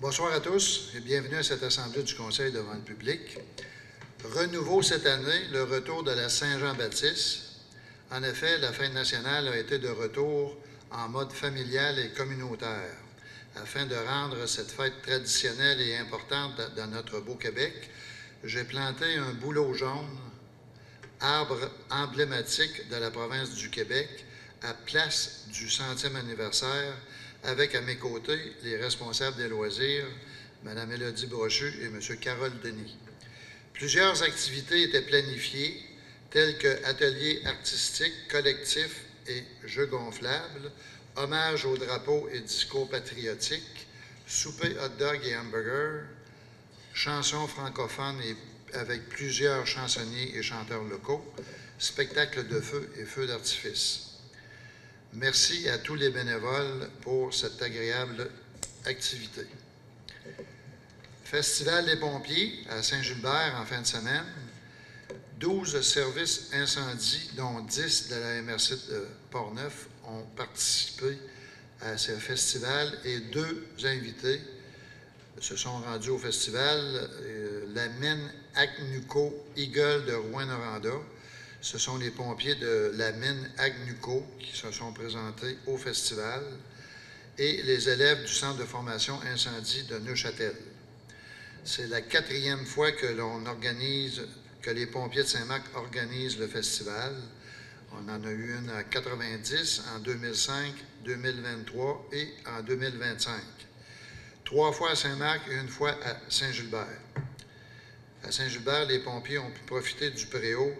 Bonsoir à tous et bienvenue à cette assemblée du Conseil devant le public. Renouveau cette année, le retour de la Saint-Jean-Baptiste. En effet, la fête nationale a été de retour en mode familial et communautaire. Afin de rendre cette fête traditionnelle et importante dans notre beau Québec, j'ai planté un bouleau jaune, arbre emblématique de la province du Québec, à place du 100e anniversaire, avec à mes côtés les responsables des loisirs, Mme Élodie Brochu et M. Carole Denis. Plusieurs activités étaient planifiées, telles que ateliers artistiques, collectifs et jeux gonflables, hommage au drapeau et discours patriotiques, souper hot-dog et hamburger, chansons francophones avec plusieurs chansonniers et chanteurs locaux, spectacles de feu et feux d'artifice. Merci à tous les bénévoles pour cette agréable activité. Festival des pompiers à Saint-Gilbert en fin de semaine. 12 services incendies, dont 10 de la MRC de Portneuf, ont participé à ce festival et 2 invités se sont rendus au festival. La mine Agnuco Eagle de Rouyn-Noranda. Ce sont les pompiers de la mine Agnuco qui se sont présentés au festival et les élèves du Centre de formation incendie de Neuchâtel. C'est la 4e fois que les pompiers de Saint-Marc organisent le festival. On en a eu une en 90, en 2005, 2023 et en 2025. 3 fois à Saint-Marc et 1 fois à Saint-Gilbert. À Saint-Gilbert, les pompiers ont pu profiter du préau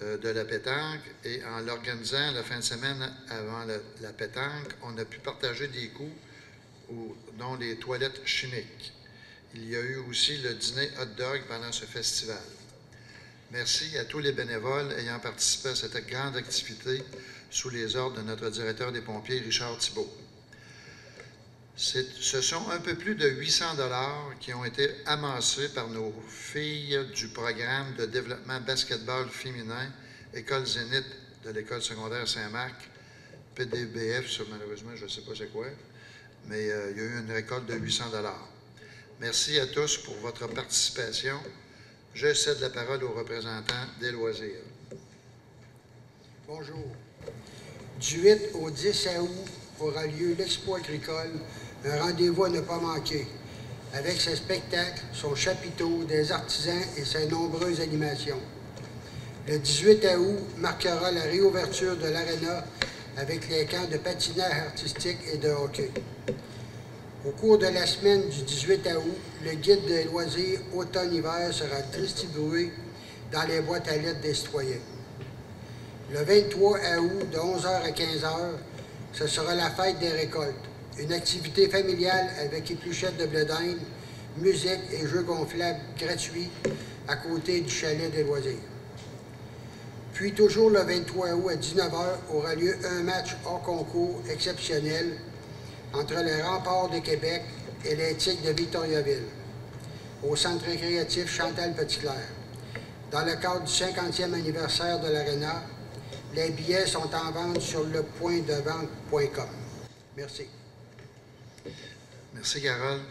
de la pétanque et en l'organisant la fin de semaine avant la pétanque, on a pu partager des coups, dont les toilettes chimiques. Il y a eu aussi le dîner hot-dog pendant ce festival. Merci à tous les bénévoles ayant participé à cette grande activité sous les ordres de notre directeur des pompiers, Richard Thibault. Ce sont un peu plus de 800 $ qui ont été amassés par nos filles du programme de développement basketball féminin École Zénith de l'École secondaire Saint-Marc, PDBF, ça, malheureusement, je ne sais pas c'est quoi, mais il y a eu une récolte de 800 $. Merci à tous pour votre participation. Je cède la parole aux représentants des loisirs. Bonjour. Du 8 au 10 août aura lieu l'Expo agricole, un rendez-vous à ne pas manquer, avec ses spectacles, son chapiteau, des artisans et ses nombreuses animations. Le 18 août marquera la réouverture de l'aréna avec les camps de patinage artistique et de hockey. Au cours de la semaine du 18 août, le guide des loisirs automne-hiver sera distribué dans les boîtes à lettres des citoyens. Le 23 août, de 11h à 15h, ce sera la fête des récoltes, une activité familiale avec épluchettes de blé d'Inde, musique et jeux gonflables gratuits à côté du chalet des loisirs. Puis toujours le 23 août à 19h aura lieu un match hors concours exceptionnel entre les Remparts de Québec et les Tigres de Victoriaville, au centre récréatif Chantal Petitclerc. Dans le cadre du 50e anniversaire de l'Arena, les billets sont en vente sur lepointdevente.com. Merci. Merci, Carole.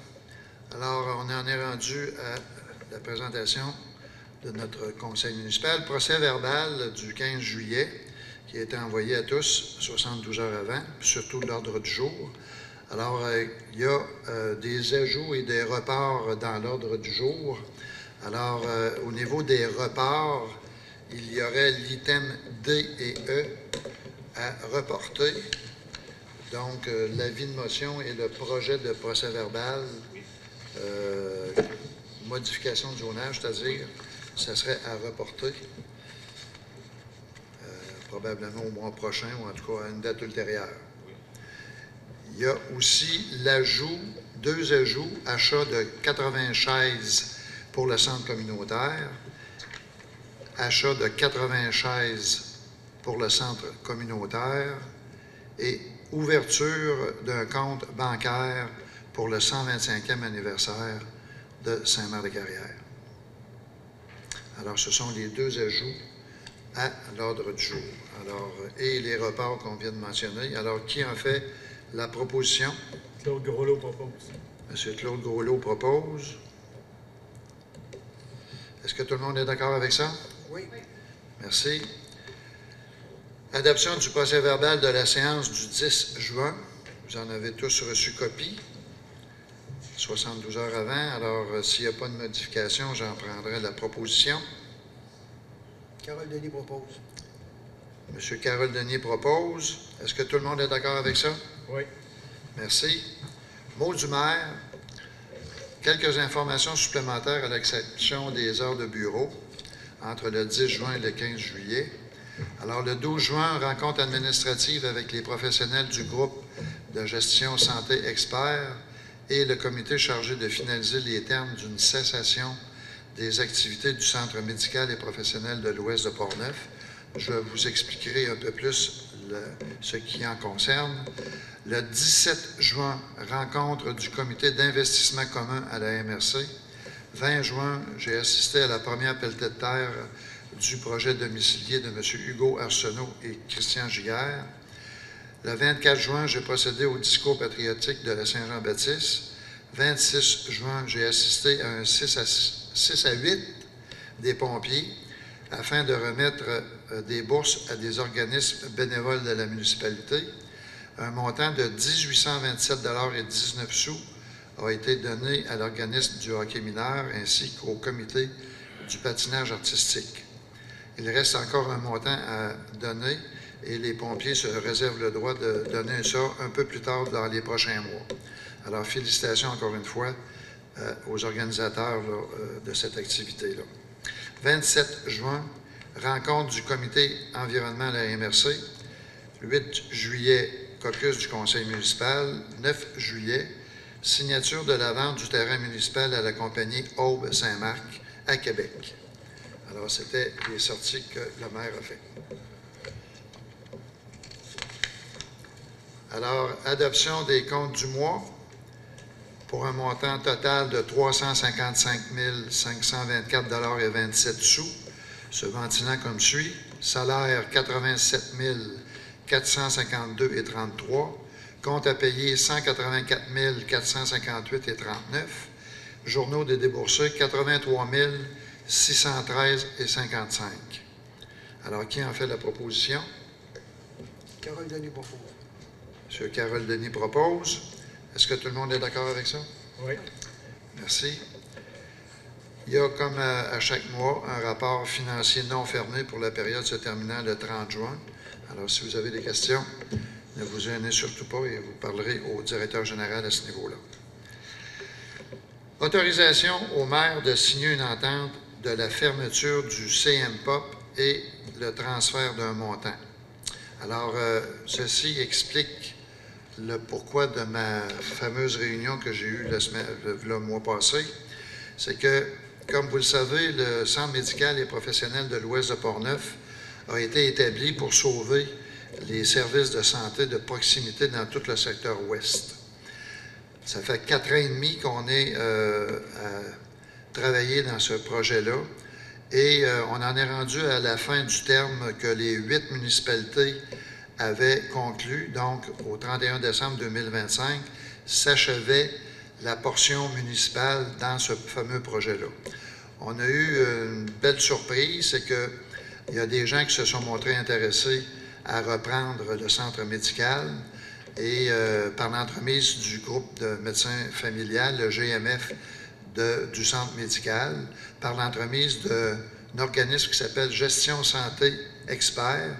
Alors, on en est rendu à la présentation de notre conseil municipal. Procès verbal du 15 juillet, qui a été envoyé à tous 72 heures avant, puis surtout l'ordre du jour. Alors, il y a des ajouts et des reports dans l'ordre du jour. Alors, au niveau des reports, il y aurait l'item D et E à reporter. Donc, l'avis de motion et le projet de procès verbal, modification du zonage, c'est-à-dire, ça serait à reporter, probablement au mois prochain ou en tout cas à une date ultérieure. Il y a aussi l'ajout, 2 ajouts, achat de 80 chaises pour le centre communautaire, achat de 80 chaises pour le centre communautaire et ouverture d'un compte bancaire pour le 125e anniversaire de Saint-Marc-des-Carrières. Alors, ce sont les 2 ajouts à l'ordre du jour. Alors, et les reports qu'on vient de mentionner. Alors, qui en fait la proposition? Claude Groslo propose. M. Claude Groslot propose. Est-ce que tout le monde est d'accord avec ça? Oui. Merci. Adoption du procès-verbal de la séance du 10 juin. Vous en avez tous reçu copie. 72 heures avant. Alors, s'il n'y a pas de modification, j'en prendrai la proposition. Carole Denis propose. M. Carole Denis propose. Est-ce que tout le monde est d'accord avec ça? Oui. Merci. Mot du maire. Quelques informations supplémentaires à l'exception des heures de bureau entre le 10 juin et le 15 juillet. Alors, le 12 juin, rencontre administrative avec les professionnels du groupe de gestion santé experts et le comité chargé de finaliser les termes d'une cessation des activités du Centre médical et professionnel de l'Ouest de Portneuf. Je vous expliquerai un peu plus ce qui en concerne. Le 17 juin, rencontre du comité d'investissement commun à la MRC. 20 juin, j'ai assisté à la première pelletée de terre du projet domicilié de M. Hugo Arsenault et Christian Giguère. Le 24 juin, j'ai procédé au discours patriotique de la Saint-Jean-Baptiste. 26 juin, j'ai assisté à un 6 à 8 des pompiers afin de remettre des bourses à des organismes bénévoles de la municipalité. Un montant de 1 827,19 $ a été donné à l'organisme du hockey mineur ainsi qu'au comité du patinage artistique. Il reste encore un montant à donner et les pompiers se réservent le droit de donner ça un peu plus tard dans les prochains mois. Alors, félicitations encore une fois aux organisateurs de cette activité-là. 27 juin, rencontre du comité environnement à la MRC. 8 juillet, caucus du conseil municipal. 9 juillet, signature de la vente du terrain municipal à la compagnie Aube Saint-Marc à Québec. Alors, c'était les sorties que le maire a faites. Alors, adoption des comptes du mois pour un montant total de 355 524,27 $, se ventilant comme suit. Salaire 87 452,33 $. Compte à payer 184 458,39 $. Journaux des déboursés 83 613,55 $. Alors, qui en fait la proposition? Carole Denis propose. M. Carole Denis propose. Est-ce que tout le monde est d'accord avec ça? Oui. Merci. Il y a, comme à chaque mois, un rapport financier non fermé pour la période se terminant le 30 juin. Alors, si vous avez des questions, ne vous gênez surtout pas et vous parlerez au directeur général à ce niveau-là. Autorisation au maire de signer une entente de la fermeture du CMPOP et le transfert d'un montant. Alors, ceci explique le pourquoi de ma fameuse réunion que j'ai eue le mois passé. C'est que, comme vous le savez, le Centre médical et professionnel de l'Ouest de Portneuf a été établi pour sauver les services de santé de proximité dans tout le secteur ouest. Ça fait 4 ans et demi qu'on est à travailler dans ce projet-là et on en est rendu à la fin du terme que les 8 municipalités avaient conclu. Donc, au 31 décembre 2025, s'achevait la portion municipale dans ce fameux projet-là. On a eu une belle surprise, c'est qu'il y a des gens qui se sont montrés intéressés à reprendre le centre médical et par l'entremise du groupe de médecins familial, le GMF du centre médical, par l'entremise d'un organisme qui s'appelle Gestion Santé Experts,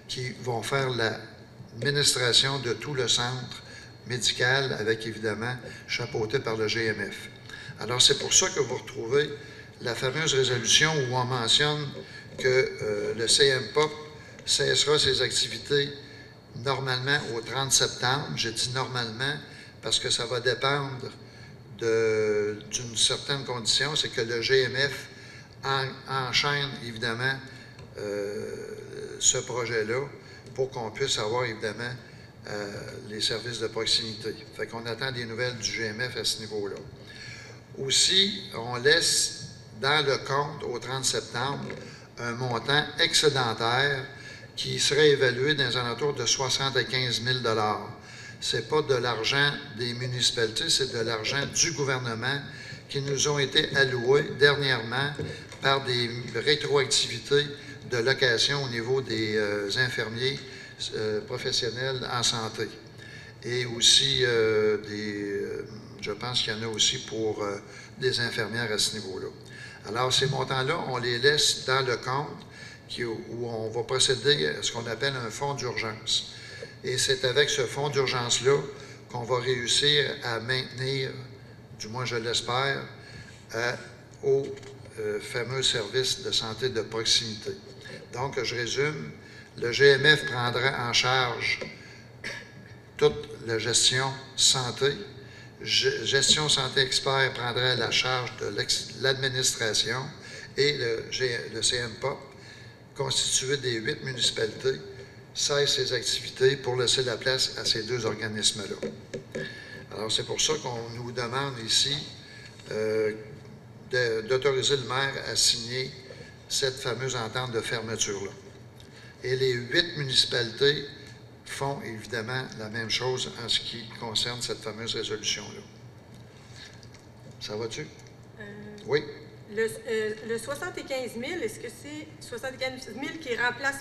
qui vont faire l'administration de tout le centre médical avec, évidemment, chapeauté par le GMF. Alors, c'est pour ça que vous retrouvez la fameuse résolution où on mentionne que le CMPOP cessera ses activités normalement au 30 septembre. J'ai dit normalement parce que ça va dépendre d'une certaine condition, c'est que le GMF enchaîne, évidemment, ce projet-là pour qu'on puisse avoir, évidemment, les services de proximité. Fait qu'on attend des nouvelles du GMF à ce niveau-là. Aussi, on laisse dans le compte au 30 septembre un montant excédentaire qui serait évalué dans les alentours de 75 000 $. Ce n'est pas de l'argent des municipalités, c'est de l'argent du gouvernement qui nous ont été alloués dernièrement par des rétroactivités de location au niveau des infirmiers professionnels en santé. Et aussi, je pense qu'il y en a aussi pour des infirmières à ce niveau-là. Alors, ces montants-là, on les laisse dans le compte où on va procéder à ce qu'on appelle un fonds d'urgence. Et c'est avec ce fonds d'urgence-là qu'on va réussir à maintenir, du moins je l'espère, aux fameux services de santé de proximité. Donc, je résume, le GMF prendra en charge toute la gestion santé. Gestion santé expert prendrait la charge de l'administration et le CMPOP, constitué des 8 municipalités, cesse ses activités pour laisser la place à ces 2 organismes-là. Alors, c'est pour ça qu'on nous demande ici d'autoriser le maire à signer cette fameuse entente de fermeture-là. Et les 8 municipalités font évidemment la même chose en ce qui concerne cette fameuse résolution-là. Ça va-tu? Oui? Le 75 000, est-ce que c'est 75 000 qui remplace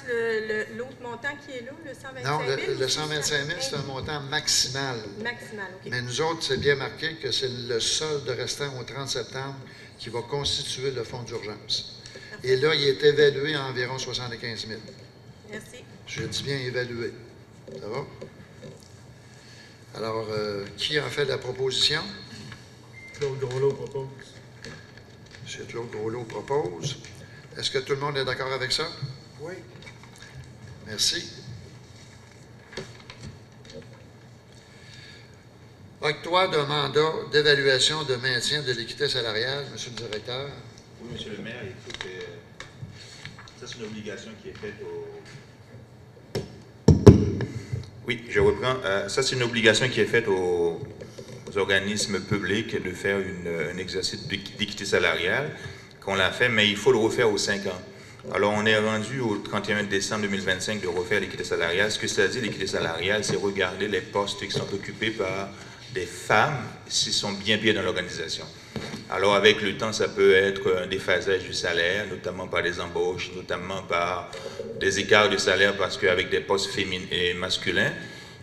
l'autre montant qui est là, le 125 000? Non, le 125 000, c'est un montant maximal. Maximal, OK. Mais nous autres, c'est bien marqué que c'est le solde restant au 30 septembre qui va constituer le fonds d'urgence. Et là, il est évalué à environ 75 000. Merci. Je dis bien évalué. Ça va? Alors, qui en fait la proposition? Claude Groslo propose. M. Claude Groslo propose. Est-ce que tout le monde est d'accord avec ça? Oui. Merci. Octroi d'un mandat d'évaluation de maintien de l'équité salariale, M. le directeur. Oui, M. le maire, écoute, ça c'est une obligation qui est faite Oui, je reprends. Ça c'est une obligation qui est faite aux organismes publics de faire un exercice d'équité salariale, qu'on l'a fait, mais il faut le refaire aux 5 ans. Alors, on est rendu au 31 décembre 2025 de refaire l'équité salariale. Ce que ça dit, l'équité salariale, c'est regarder les postes qui sont occupés par des femmes s'ils sont bien dans l'organisation. Alors, avec le temps, ça peut être un déphasage du salaire, notamment par des embauches, notamment par des écarts de salaire parce qu'avec des postes féminins et masculins.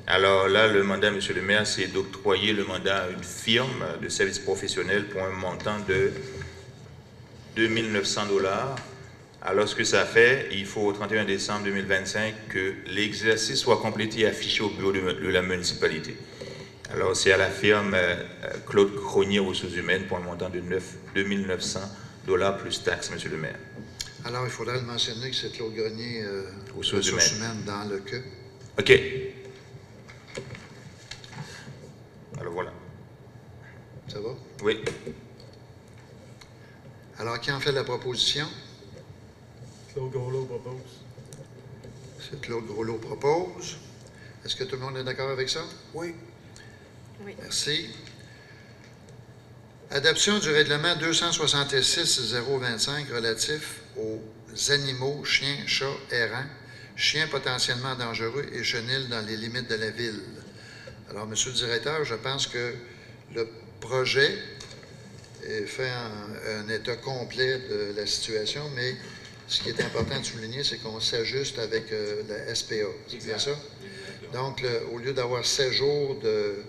Alors là, le mandat, M. le maire, c'est d'octroyer le mandat à une firme de services professionnels pour un montant de 2 900 $. Alors, ce que ça fait, il faut au 31 décembre 2025 que l'exercice soit complété et affiché au bureau de la municipalité. Alors, c'est à la firme Claude Cronier Ressources Humaines pour un montant de 2 900 $ plus taxes, M. le maire. Alors, il faudrait le mentionner que c'est Claude Grenier Ressources humaines dans le CUP. OK. Alors, voilà. Ça va? Oui. Alors, qui en fait la proposition? Claude Groslo propose. C'est Claude Groslo propose. Est-ce que tout le monde est d'accord avec ça? Oui. Oui. Merci. Adoption du règlement 266-025 relatif aux animaux, chiens, chats, errants, chiens potentiellement dangereux et chenils dans les limites de la ville. Alors, Monsieur le directeur, je pense que le projet fait un état complet de la situation, mais ce qui est important de souligner, c'est qu'on s'ajuste avec la SPA. C'est bien ça? Donc, au lieu d'avoir 7 jours de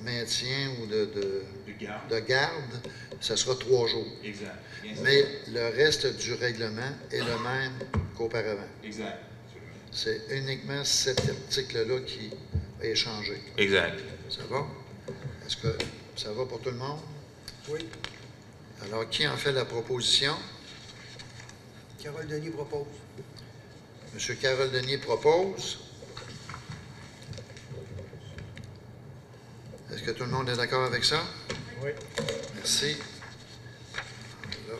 maintien ou de garde, ça sera 3 jours. Exact. Mais le reste du règlement est le même qu'auparavant. Exact. C'est uniquement cet article-là qui est changé. Exact. Ça va? Est-ce que ça va pour tout le monde? Oui. Alors, qui en fait la proposition? Carole Denis propose. M. Carole Denis propose. Est-ce que tout le monde est d'accord avec ça? Oui. Merci. Là.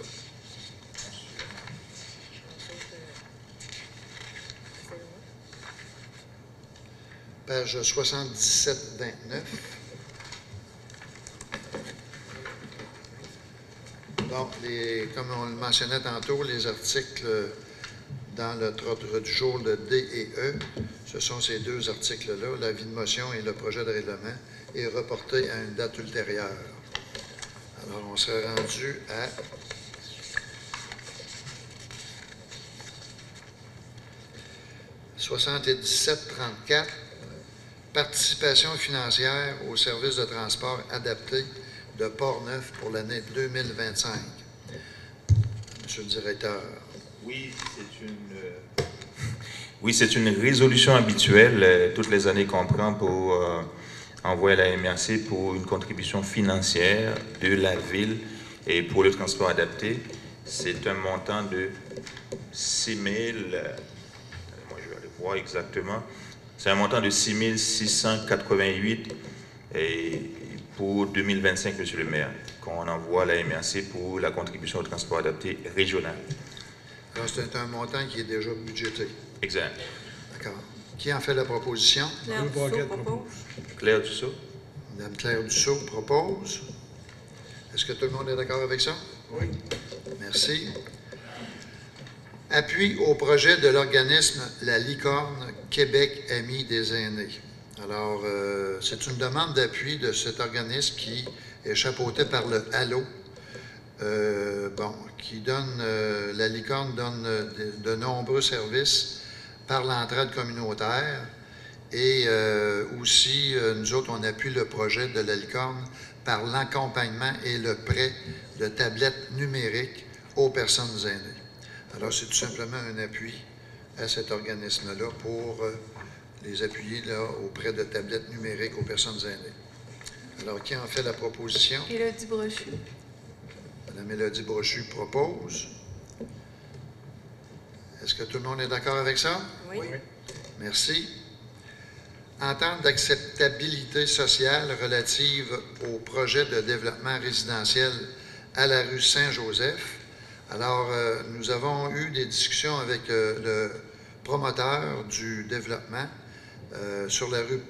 Page 77-29. Bon, comme on le mentionnait tantôt, les articles dans l'ordre du jour le D et E. Ce sont ces deux articles-là. L'avis de motion et le projet de règlement est reporté à une date ultérieure. Alors, on serait rendu à « 77-34 ». Participation financière au service de transport adapté de Port-Neuf pour l'année 2025. Monsieur le directeur. Oui, c'est une résolution habituelle toutes les années qu'on prend pour envoyer à la MRC pour une contribution financière de la ville et pour le transport adapté. C'est un montant de 6 000, moi je vais aller voir exactement, c'est un montant de 6 688 et pour 2025, Monsieur le maire, qu'on envoie à la MRC pour la contribution au transport adapté régional. Alors, c'est un montant qui est déjà budgété. Exact. D'accord. Qui en fait la proposition? Claire Dussault propose. Claire Dussault. Mme Claire Dussault propose. Est-ce que tout le monde est d'accord avec ça? Oui. Merci. Appui au projet de l'organisme La Licorne Québec Amis des aînés. Alors, c'est une demande d'appui de cet organisme qui est chapeauté par le HALO. Qui donne, La Licorne donne de nombreux services par l'entraide communautaire et aussi, nous autres, on appuie le projet de La Licorne par l'accompagnement et le prêt de tablettes numériques aux personnes aînées. Alors, c'est tout simplement un appui à cet organisme-là pour les appuyer là, auprès de tablettes numériques aux personnes aînées. Alors, qui en fait la proposition? Élodie Brochu. Mme Mélodie Brochu propose. Est-ce que tout le monde est d'accord avec ça? Oui. Merci. Entente d'acceptabilité sociale relative au projet de développement résidentiel à la rue Saint-Joseph. Alors, nous avons eu des discussions avec le promoteur du développement sur la rue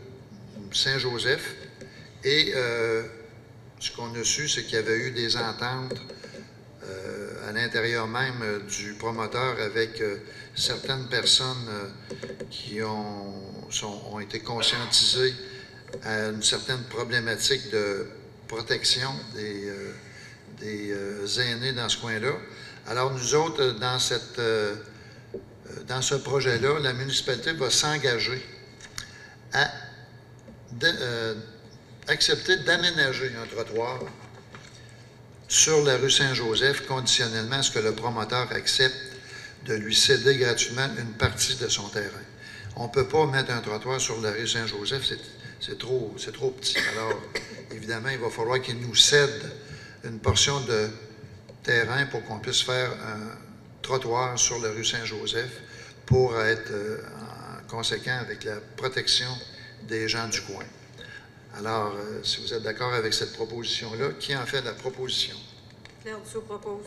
Saint-Joseph et ce qu'on a su, c'est qu'il y avait eu des ententes à l'intérieur même du promoteur avec certaines personnes qui ont été conscientisées à une certaine problématique de protection des aînés dans ce coin-là. Alors, nous autres, dans ce projet-là, la municipalité va s'engager à accepter d'aménager un trottoir sur la rue Saint-Joseph, conditionnellement à ce que le promoteur accepte de lui céder gratuitement une partie de son terrain. On ne peut pas mettre un trottoir sur la rue Saint-Joseph, c'est trop petit. Alors, évidemment, il va falloir qu'il nous cède une portion de terrain pour qu'on puisse faire un trottoir sur la rue Saint-Joseph pour être en conséquent avec la protection des gens du coin. Alors, si vous êtes d'accord avec cette proposition-là, qui en fait la proposition? Claire Dussault propose.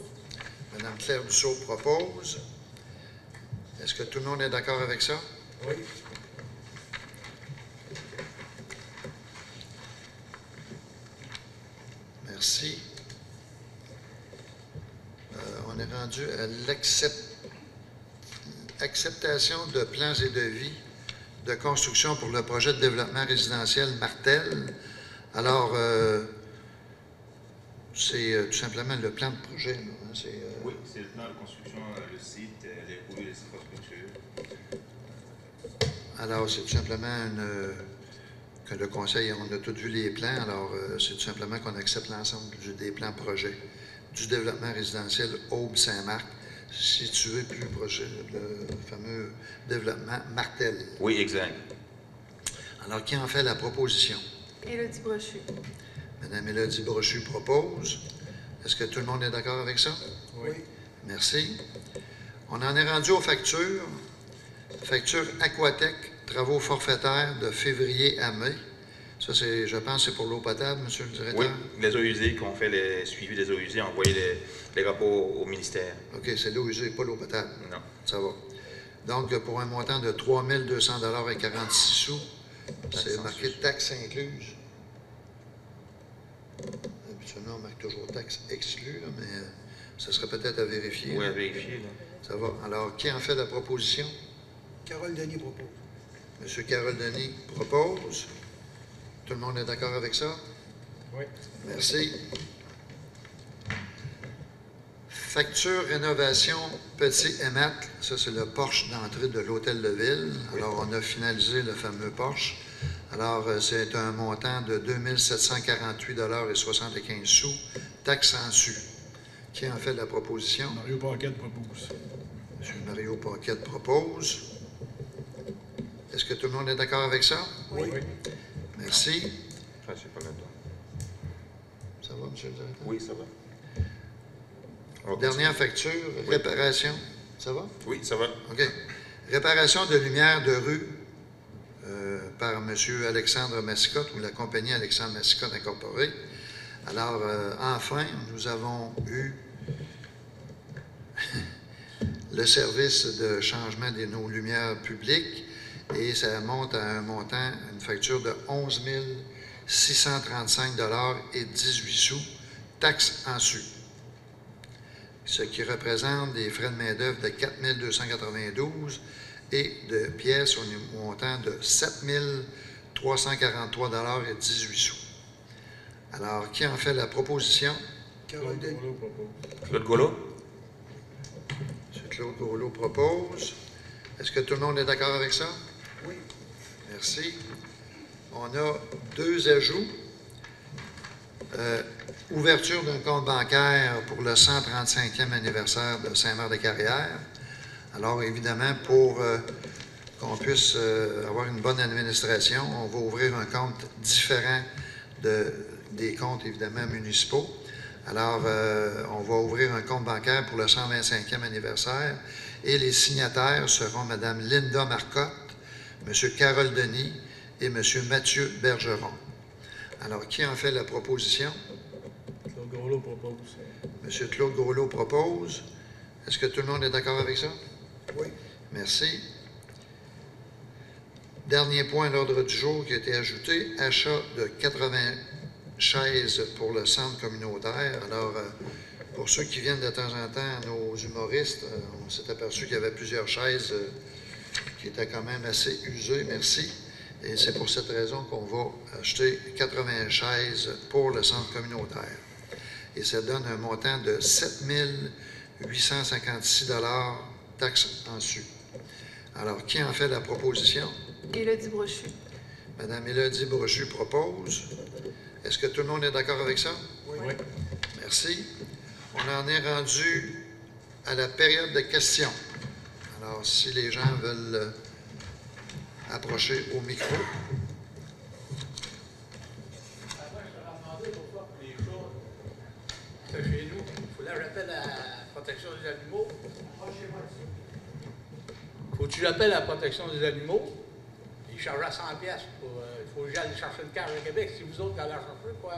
Mme Claire Dussault propose. Est-ce que tout le monde est d'accord avec ça? Oui. Merci. On est rendu à l'acceptation de plans et devis de construction pour le projet de développement résidentiel Martel. Alors, c'est tout simplement le plan de projet. Là, hein, Oui, c'est le plan de construction, le site, les coulées des infrastructures. Alors, c'est tout simplement que le conseil, on a tous vu les plans, alors c'est tout simplement qu'on accepte l'ensemble des plans projets du développement résidentiel Aube-Saint-Marc, situé plus proche, le fameux développement Martel. Oui, exact. Alors, qui en fait la proposition? Élodie Brochu. Mme Élodie Brochu propose. Est-ce que tout le monde est d'accord avec ça? Oui. Merci. On en est rendu aux factures. Facture Aquatec, travaux forfaitaires de février à mai. Ça, je pense, c'est pour l'eau potable, monsieur le directeur? Oui, les eaux usées, qu'on fait les suivis des eaux usées, envoyer les rapports au ministère. OK, c'est l'eau usée, pas l'eau potable. Non. Ça va. Donc, pour un montant de 3 200 et 46 sous, c'est marqué taxes incluses. Habituellement, on marque toujours taxes exclues, là, mais ça serait peut-être à vérifier. Oui, là. à vérifier. Là. Ça va. Alors, qui en fait la proposition? Carole Denis propose. M. Carole Denis propose. Tout le monde est d'accord avec ça? Oui. Merci. Facture rénovation Petit Émat. Ça, c'est le porche d'entrée de l'Hôtel de Ville. Alors, on a finalisé le fameux porche. Alors, c'est un montant de 2 748,75 $, taxe en su. Qui en fait la proposition? Mario Paquette propose. M. Mario Paquette propose. Est-ce que tout le monde est d'accord avec ça? Oui. Merci. Ça, c'est pas là-dedans. Ça va, M. le directeur? Oui, ça va. On va Dernière facture, Oui. réparation. Ça va? continuer. Oui, ça va. OK. Réparation de lumière de rue par M. Alexandre Mascotte ou la compagnie Alexandre Mascotte Incorporée. Alors, enfin, nous avons eu le service de changement de nos lumières publiques et ça monte à un montant, une facture de 11 635,18 $, taxes en su. Ce qui représente des frais de main-d'œuvre de 4 292 et de pièces au montant de 7 343,18 $. Alors, qui en fait la proposition? Carole Claude Denis. Rouleau propose. Claude Golo? M. Claude Gaulot propose. Est-ce que tout le monde est d'accord avec ça? Oui. Merci. On a deux ajouts. Ouverture d'un compte bancaire pour le 135e anniversaire de Saint-Marc-des-Carrières. Alors, évidemment, pour qu'on puisse avoir une bonne administration, on va ouvrir un compte différent des comptes, évidemment, municipaux. Alors, on va ouvrir un compte bancaire pour le 125e anniversaire et les signataires seront Mme Linda Marcotte, M. Carole Denis et M. Mathieu Bergeron. Alors, qui en fait la proposition? Claude Rouleau propose. M. Claude Gaulot propose. Est-ce que tout le monde est d'accord avec ça? Oui. Merci. Dernier point à l'ordre du jour qui a été ajouté, achat de 80 chaises pour le centre communautaire. Alors, pour ceux qui viennent de temps en temps, nos humoristes, on s'est aperçu qu'il y avait plusieurs chaises qui étaient quand même assez usées. Merci. Et c'est pour cette raison qu'on va acheter 80 chaises pour le centre communautaire. Et ça donne un montant de 7 856 $, taxes en su. Alors, qui en fait la proposition? Élodie Brochu. Mme Élodie Brochu propose. Est-ce que tout le monde est d'accord avec ça? Oui. Merci. On en est rendu à la période de questions. Alors, si les gens veulent approcher au micro. Chez nous, il faut que j'appelle la protection des animaux. Faut que j'appelle la protection des animaux. Ils chargent à 100 pièces. Il faut que j'aille chercher une cage à Québec. Si vous autres allez la chercher, quoi.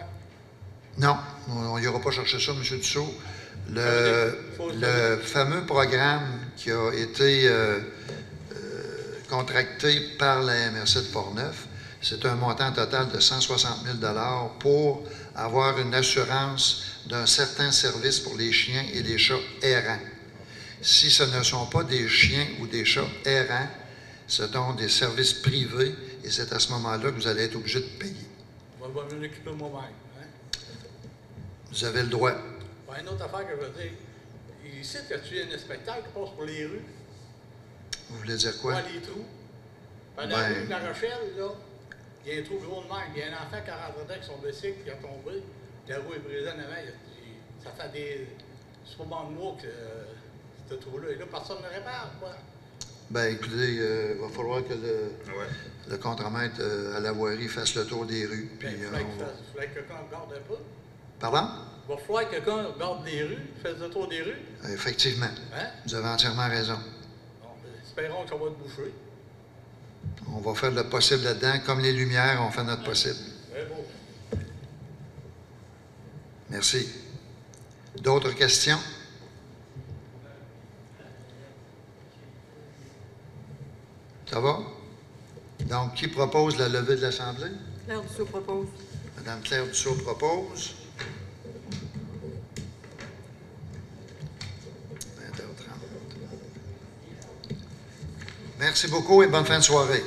Non, on n'ira pas chercher ça, M. Dussault. Le fameux programme qui a été contracté par la MRC de Portneuf, c'est un montant total de 160 000 $ pour avoir une assurance d'un certain service pour les chiens et les chats errants. Si ce ne sont pas des chiens ou des chats errants, ce sont des services privés et c'est à ce moment-là que vous allez être obligé de payer. Je vais m'en occuper moi-même. Hein? Vous avez le droit. Bon, une autre affaire que je veux dire. Ici, quand tu as un spectacle qui passe pour les rues, Vous voulez dire quoi? les trous. Dans la Ben- rue de La Rochelle, là, il y a un trou gros de même. Il y a un enfant qui a rentré avec son bicycle qui a tombé. La roue est brisée en avant. Ça fait des. C'est pas bon de mots que ce trou-là. Et là, personne ne répare, quoi. Ben, écoutez, il va falloir que Ouais. le contremaître à la voirie fasse le tour des rues. Puis, Il on faudrait va- que quelqu'un regarde un peu. Pardon? Il va falloir que quelqu'un regarde les rues, fasse le tour des rues. Effectivement. Hein? Vous avez entièrement raison. Bon, espérons que ça va être bouché. On va faire le possible là-dedans. Comme les lumières, on fait notre possible. Très beau. Merci. D'autres questions? Ça va? Donc, qui propose la levée de l'Assemblée? Claire Dussault propose. Mme Claire Dussault propose. 20h30. Merci beaucoup et bonne fin de soirée.